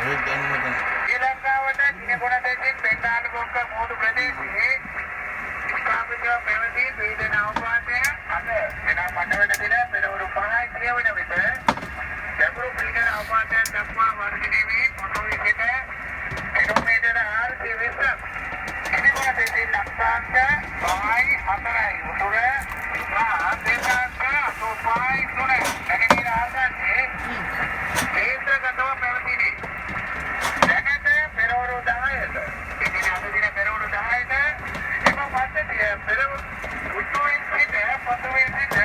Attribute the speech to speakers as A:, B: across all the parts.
A: ශ්‍රී ලංකාවට දිනගොඩ දෙකින් බෙන්ගාල බොක්ක මෝඩු ප්‍රදේශයේ ස්ථාපිතව පැවති පීඩන අවපාතය අද වෙන මණ්ඩවන දින පෙරවරු 5යි කියවන විට ගැඹුරු පීඩන අවපාතයක් දක්වා වර්ධනය වී පොළොවේ සිට කිලෝමීටර 420ක් දිනගොඩ දෙකින් ලක්ෂාංක 5යි 4යි උතුර දේශාංක 5යි 3 නැගෙනහිර ආකාශයේ කේන්ද්‍රගතව පැවතිනේ දැනට පෙරවරු 10ට ඉතින් අද දින පෙරවරු 10ට එම පද්ධතිය පෙරවරු උතුරින් සිට පොළොවේ සිට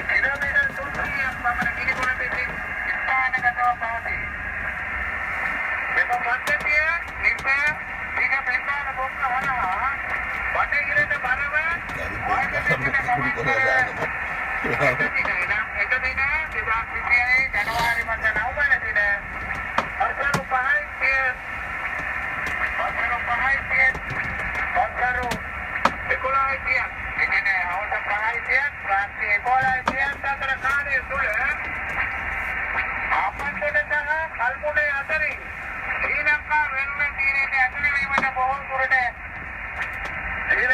A: කිලෝමීටර් 300ක් පමණ දිනගොඩ දෙකින් ස්ථානගතව පවතී. එම පද්ධතිය නිම දින බෙන්ගාල බොක්ක හරහා වටහිරට බලව වායු දෙකක ගමන් කර එක දින 2026 ජනවාරි මාස 9 වන දින වසරු 5යි 11යි එදින හවස 5යි රාත්‍රී 11යි අතර කාලය තුල ආපන්තොට සහ කල්මුඩේ අතරින් ශ්‍රී ලංකා වෙනුවෙන් තීරණය ඇතුළු වීමට බොහෝ දුරට ශ්‍රී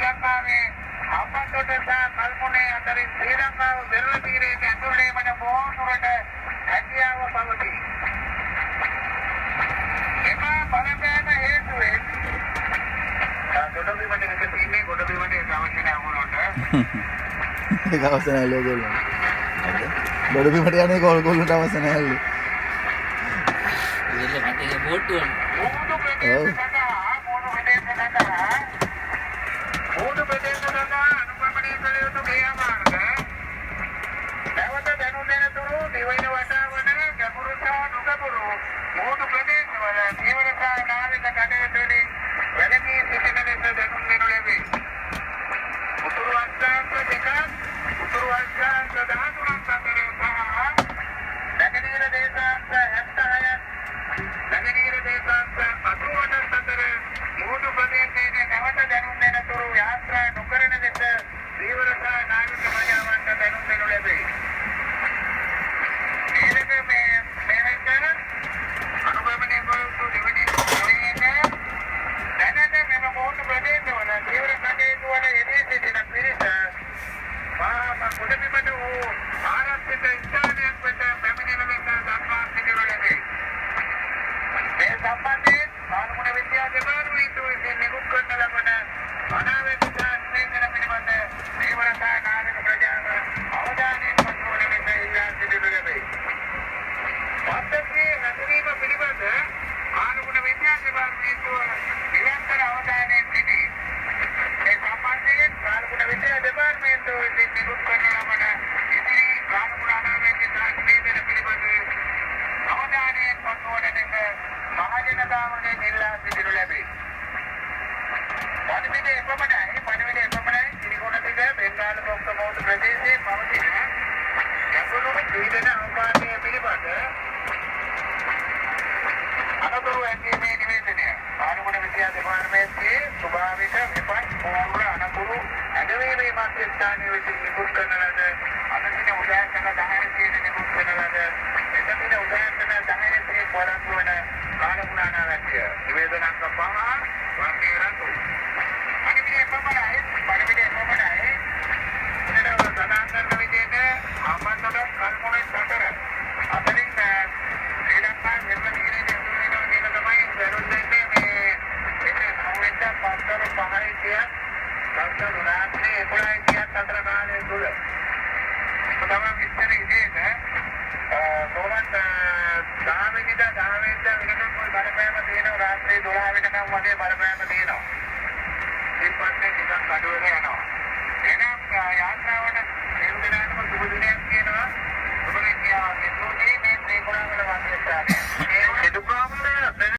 A: ලංකාවේ ආපන්තොට සහ කල්මුඩේ අතරින් ශ්‍රී ලංකාව වෙරළ තීරණයට ඇතුළු වීමට බොහෝ දුරට හැකියාව පවතී. එම බලපෑම හේතුවෙන් ගොඩබිමට එක තියෙන්නේ ගොඩබිමට ඒක අවශ්‍ය නැහැ වුණොත්
B: ඒක අවශ්‍ය නැහැ ලෝකවල. ගොඩබිමට යන්නේ කොල්ලන්ට අවශ්‍ය නැහැ.
C: ඒක කටේ බෝට්ටුවන.
A: මොහොත ප්‍රදේශ සඳහා අනුගමනය කළ යුතු ක්‍රියාමාර්ග නැවත දැනුම් දෙන තුරු දිවයින වටාවන ගැඹුරු සහ නුගපුරු මොහොත ප්‍රදේශවල ජීවනසා නාවික කටයුතුවලින් වැළකී සිටින ලෙස දැනුම් දෙනු ලැබේ. උතුරු අංශාංශ 2ක් උතුරු අංශාංශ 13ක් අතර සහ නැගෙනහිර දේශාංශ 76ක් නැගෙනහිර දේශාංශ 88ක් අතර මොහොත ප්‍රදේශයේ නැවත දැනුම් දෙන තුරු යාත්‍රා නොකරන ලෙස ජීවනසා නාවික මයාවන්ට දැනුම් දෙනු ලැබේ. ඊළඟ මේක අනුගමනය කළ යුතු දෙවැනි දැනට මෙම මොහොත ප්‍රදේශවල තීව්‍ර කටයුතු වල යෙදී සිටින පිරිස ගොඩබිමට වූ ආරක්ෂිත ස්ථානයක් වෙත පැමිණෙන ලෙස දක්වා සිටිනු ලැබේ. මේ සම්බන්ධයෙන් මාළුමුණ විද්‍යා දෙපාර්තමේන්තුව විසින් නිකුත් කරන ලබන අනාවැකි සංස්කරණ පිළිබඳ තීව්‍රතා නාවික ප්‍රජාව අවධානයෙන් පසුවන ලෙස ඉල්ලා සිටිනු ලැබේ. පද්ධතියේ හැසිරීම පිළිබඳ මාළුමුණ විද්‍යා දෙපාර්තමේන්තුව නිරන්තර අවධානයෙන් සිටී. මේ සම්බන්ධයෙන් මාළුමුණ විද්‍යා දෙපාර්තමේන්තුව විසින් නිකුත් කරන ලබන ඉදිරි මාළුමුණ අනාවැකි සංස්කරණ පිළිබඳ අවධානයෙන් පසුවන ලෙස මහජනතාවගෙන් ඉල්ලා සිටිනු ලැබේ. පණිවිඩය එපමණයි දිනගොඩ දිග බෙන්ගාල බොක්ක මෝඩු ප්‍රදේශයේ පවතින ගැඹුරු පීඩන අවපාතය පිළිබඳ අනතුරු ඇතිවීමේ නිවේදනය මාළුමුණ විද්‍යා දෙපාර්තමේන්තුවේ ස්වභාවික විපත් පූර්ව අනතුරු ඇගවීමේ මධ්‍යස්ථානයේ විසින් නිකුත් කරන ලද අද දින උදෑසන 10 නිකුත් කරන ලද එතන උදෑසන 10 පොළොන්නු වන මාළුමුණ අනාවැකිය නිවේදන අංක 5 වර්ගයේ රතු පණිවිඩය එපමණයි ඉතින් සඳහන් කරන විදිහට ආපන්තොට කල්මුණේ සතර අතරින් ශ්‍රී ලංකාවේ වෙරළ තීරණයට ඇතුළු වෙනවා කියන තමයි දැනුම් දෙන්නේ මේ නවවෙනිදා පස්වරු 5යි පස්වරු රාත්‍රී 11යි අතර කාලය තුල තමයි විස්තර ඉන්නේ කොහොමද 10 වෙනිදා වෙනකම් કોઈ බලපෑම තියෙනවා රාත්‍රී 12 වෙනකම් වගේ බලපෑම තියෙනවා. ඊපස්සේ ටිකක් අඩු වෙලා යනවා.